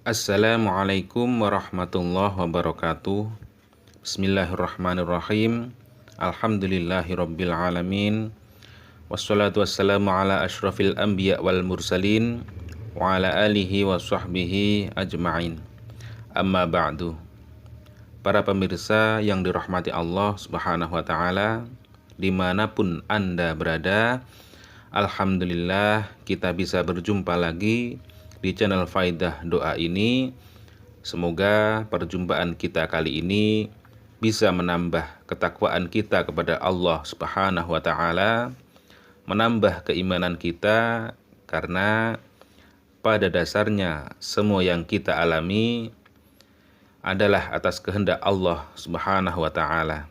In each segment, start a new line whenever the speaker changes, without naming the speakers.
Assalamualaikum warahmatullahi wabarakatuh. Bismillahirrahmanirrahim. Alhamdulillahirabbil alamin. Wassalatu wassalamu ala asyrafil anbiya wal mursalin wa ala alihi wa sahbihi ajma'in. Amma ba'du. Para pemirsa yang dirahmati Allah Subhanahu wa taala, dimanapun Anda berada, alhamdulillah kita bisa berjumpa lagi di channel Faidah Doa ini. Semoga perjumpaan kita kali ini bisa menambah ketakwaan kita kepada Allah Subhanahu wa taala, menambah keimanan kita, karena pada dasarnya semua yang kita alami adalah atas kehendak Allah Subhanahu wa taala.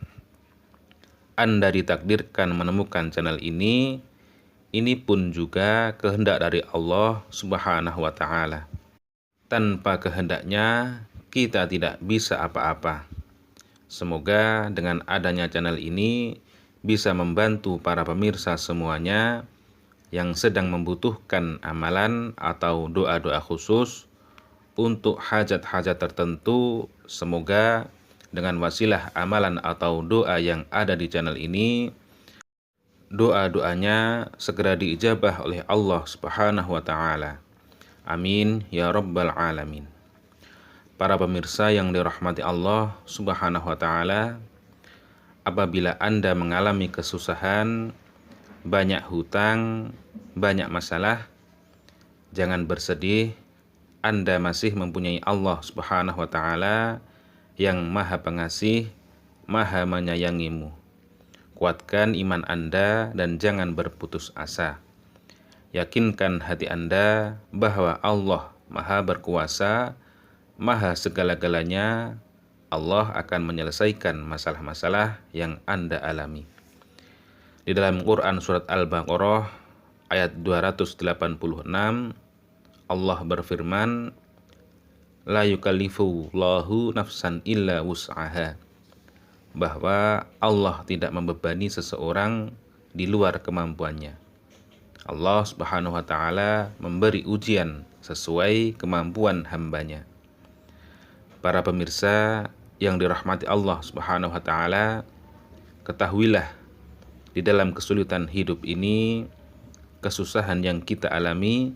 Anda ditakdirkan menemukan channel ini pun juga kehendak dari Allah Subhanahu wa taala. Tanpa kehendaknya kita tidak bisa apa-apa. Semoga dengan adanya channel ini bisa membantu para pemirsa semuanya yang sedang membutuhkan amalan atau doa-doa khusus untuk hajat-hajat tertentu. Semoga dengan wasilah amalan atau doa yang ada di channel ini, doa-doanya segera diijabah oleh Allah Subhanahu wa taala. Amin ya rabbal alamin. Para pemirsa yang dirahmati Allah Subhanahu wa taala, apabila Anda mengalami kesusahan, banyak hutang, banyak masalah, jangan bersedih. Anda masih mempunyai Allah Subhanahu wa taala yang Maha Pengasih, Maha menyayangimu. Kuatkan iman Anda dan jangan berputus asa. Yakinkan hati Anda bahwa Allah Maha berkuasa, Maha segala-galanya. Allah akan menyelesaikan masalah-masalah yang Anda alami. Di dalam Quran surat Al-Baqarah ayat 286, Allah berfirman, la yukallifullahu nafsan illa wus'aha, bahwa Allah tidak membebani seseorang di luar kemampuannya. Allah Subhanahu wa taala memberi ujian sesuai kemampuan hambanya. Para pemirsa yang dirahmati Allah Subhanahu wa taala, ketahuilah di dalam kesulitan hidup ini, kesusahan yang kita alami,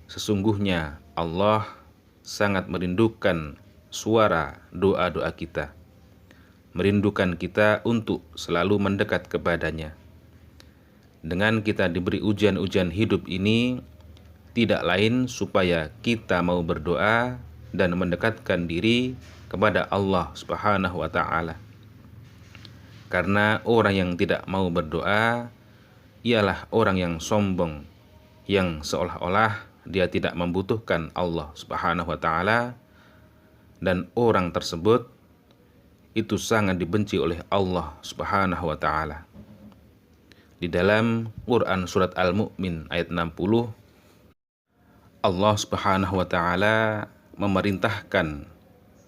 sesungguhnya Allah sangat merindukan suara doa-doa kita, merindukan kita untuk selalu mendekat kepadanya. Dengan kita diberi ujian-ujian hidup ini, tidak lain supaya kita mau berdoa dan mendekatkan diri kepada Allah Subhanahu wa taala. Karena orang yang tidak mau berdoa ialah orang yang sombong, yang seolah-olah dia tidak membutuhkan Allah Subhanahu wa taala, dan orang tersebut itu sangat dibenci oleh Allah Subhanahu wa taala. Di dalam Quran surat Al-Mu'min ayat 60, Allah Subhanahu wa taala memerintahkan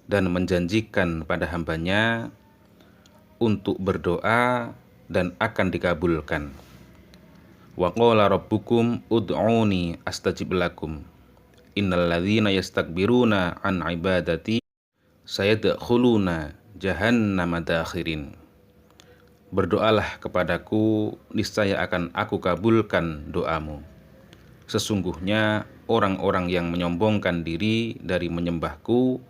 dan menjanjikan pada hambanya untuk berdoa dan akan dikabulkan. Wa qala rabbukum ud'uni astajib lakum innal ladzina yastakbiruna an ibadati sayadkhuluna jahannama dakhirin. Berdoalah kepadaku, niscaya akan aku kabulkan doamu. Sesungguhnya orang-orang yang menyombongkan diri dari menyembahku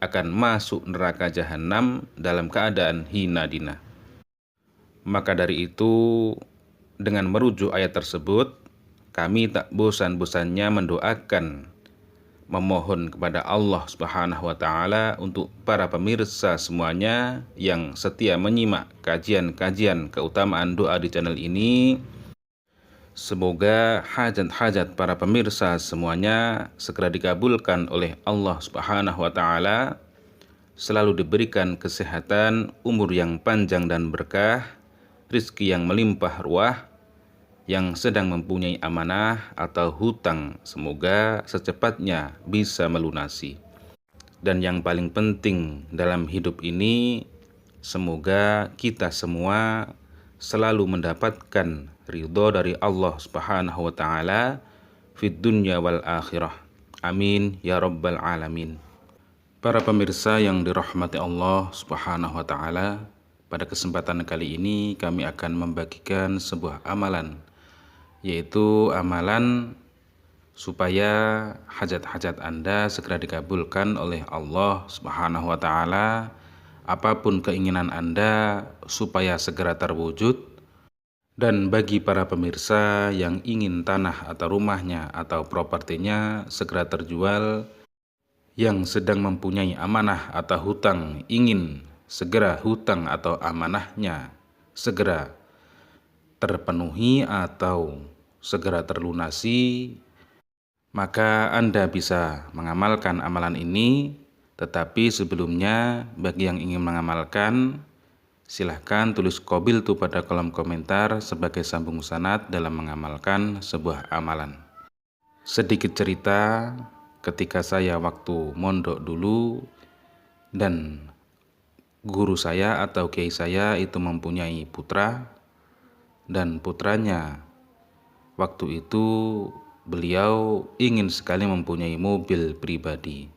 akan masuk neraka jahanam dalam keadaan hina dina. Maka dari itu, dengan merujuk ayat tersebut, kami tak bosan-bosannya mendoakan, memohon kepada Allah Subhanahu wa taala untuk para pemirsa semuanya yang setia menyimak kajian-kajian keutamaan doa di channel ini. Semoga hajat-hajat para pemirsa semuanya segera dikabulkan oleh Allah Subhanahu wa taala, selalu diberikan kesehatan, umur yang panjang dan berkah, rizki yang melimpah ruah. Yang sedang mempunyai amanah atau hutang, semoga secepatnya bisa melunasi. Dan yang paling penting dalam hidup ini, semoga kita semua selalu mendapatkan ridho dari Allah Subhanahu wa taala fid dunya wal akhirah. Amin ya rabbal alamin. Para pemirsa yang dirahmati Allah Subhanahu wa taala, pada kesempatan kali ini kami akan membagikan sebuah amalan, yaitu amalan supaya hajat-hajat Anda segera dikabulkan oleh Allah Subhanahu wa taala. Apapun keinginan Anda supaya segera terwujud. Dan bagi para pemirsa yang ingin tanah atau rumahnya atau propertinya segera terjual, yang sedang mempunyai amanah atau hutang ingin segera hutang atau amanahnya segera terpenuhi atau segera terlunasi, maka Anda bisa mengamalkan amalan ini. Tetapi sebelumnya, bagi yang ingin mengamalkan, silahkan tulis qabiltu pada kolom komentar sebagai sambung sanad dalam mengamalkan sebuah amalan. Sedikit cerita, ketika saya waktu mondok dulu dan guru saya atau kiai saya itu mempunyai putra, dan putranya waktu itu beliau ingin sekali mempunyai mobil pribadi.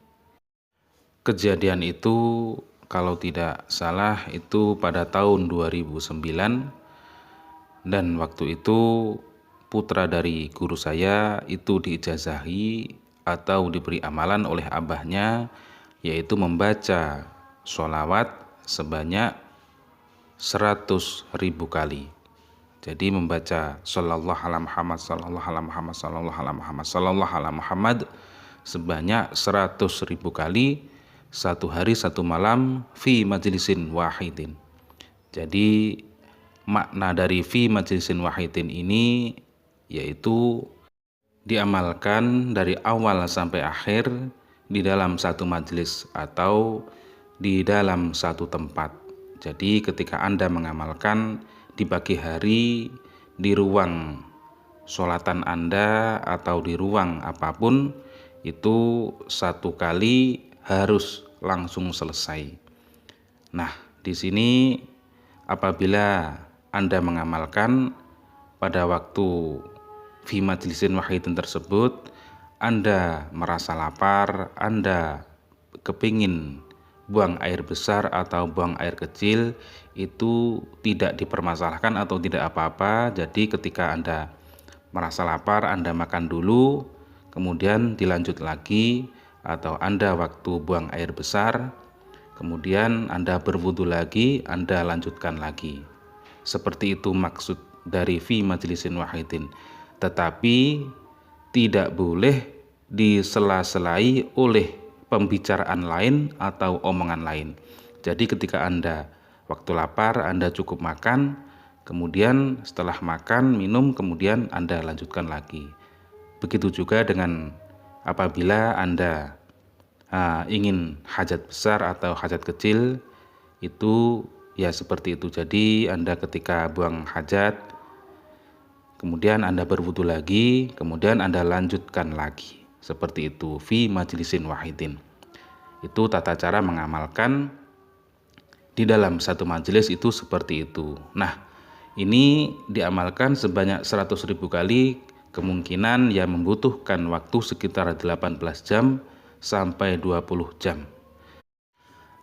Kejadian itu kalau tidak salah itu pada tahun 2009, dan waktu itu putra dari guru saya itu diijazahi atau diberi amalan oleh abahnya, yaitu membaca sholawat sebanyak 100.000 kali. Jadi membaca sallallahu ala Muhammad sallallahu ala Muhammad sallallahu ala Muhammad sallallahu ala Muhammad sebanyak 100.000 kali, satu hari satu malam, fi majlisin wahidin. Jadi makna dari fi majlisin wahidin ini yaitu diamalkan dari awal sampai akhir di dalam satu majelis atau di dalam satu tempat. Jadi ketika Anda mengamalkan di pagi hari di ruang sholatan Anda atau di ruang apapun, itu satu kali harus langsung selesai. Nah, di sini apabila Anda mengamalkan pada waktu fi majlisin wahidin tersebut, Anda merasa lapar, Anda kepingin buang air besar atau buang air kecil, itu tidak dipermasalahkan atau tidak apa-apa. Jadi ketika Anda merasa lapar, Anda makan dulu, kemudian dilanjut lagi. Atau Anda waktu buang air besar, kemudian Anda berwudu lagi, Anda lanjutkan lagi. Seperti itu maksud dari fi majlisin wahidin. Tetapi tidak boleh disela-selai oleh pembicaraan lain atau omongan lain. Jadi ketika Anda waktu lapar, Anda cukup makan, kemudian setelah makan, minum, kemudian Anda lanjutkan lagi. Begitu juga dengan apabila Anda ingin hajat besar atau hajat kecil, itu ya seperti itu. Jadi Anda ketika buang hajat, kemudian Anda berwudu lagi, kemudian Anda lanjutkan lagi. Seperti itu, fi majlisin wahidin. Itu tata cara mengamalkan di dalam satu majelis itu seperti itu. Nah, ini diamalkan sebanyak 100.000 kali, kemungkinan ya membutuhkan waktu sekitar 18 jam sampai 20 jam.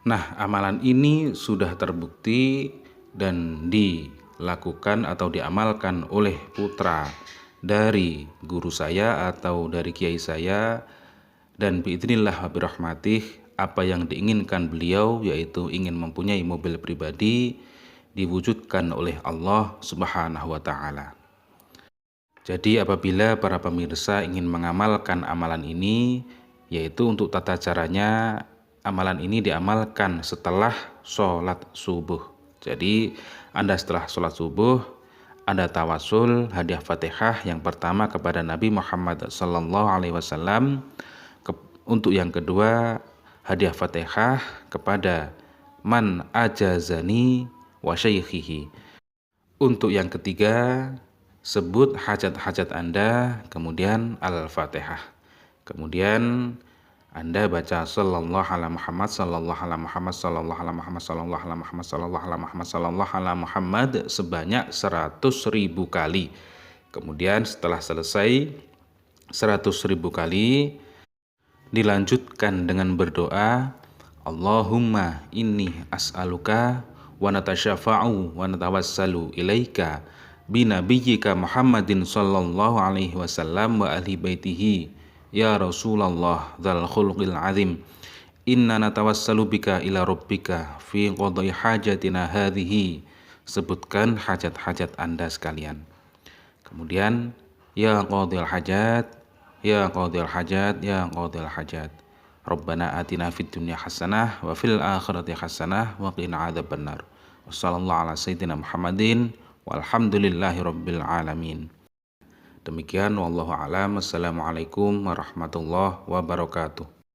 Nah, amalan ini sudah terbukti dan dilakukan atau diamalkan oleh putra dari guru saya atau dari kiai saya, dan biidznillah wa birahmatih, apa yang diinginkan beliau yaitu ingin mempunyai mobil pribadi diwujudkan oleh Allah Subhanahu wa taala. Jadi apabila para pemirsa ingin mengamalkan amalan ini, yaitu untuk tata caranya, amalan ini diamalkan setelah sholat subuh. Jadi Anda setelah sholat subuh, Anda tawasul hadiah Fatihah yang pertama kepada Nabi Muhammad SAW. Untuk yang kedua, hadiah Fatihah kepada man ajazani wa syaikhihi. Untuk yang ketiga, sebut hajat-hajat Anda, kemudian Al-Fatihah. Kemudian Anda baca sallallahu ala Muhammad, sallallahu ala Muhammad, sallallahu ala Muhammad, sallallahu ala Muhammad, sallallahu ala Muhammad, sallallahu ala Muhammad sebanyak 100.000 kali. Kemudian setelah selesai 100.000 kali, dilanjutkan dengan berdoa, Allahumma inni as'aluka wa natasyafa'u wa natawassalu ilaika binabiyyika Muhammadin sallallahu alaihi wasallam wa ahli baitihi ya Rasulullah dzal khulqil azim, inna natawassalu bika ila rabbika fi qadai hajatina hadhihi. Sebutkan hajat-hajat Anda sekalian. Kemudian ya qadil hajat, ya qadil hajat, ya qadil hajat, Rabbana atina fid dunya hasanah wa fil akhirati hasanah wa qina adzabannar. Wassallallahu ala sayyidina Muhammadin walhamdulillahi rabbil alamin. Demikian wallahu alam. Assalamualaikum warahmatullahi wabarakatuh.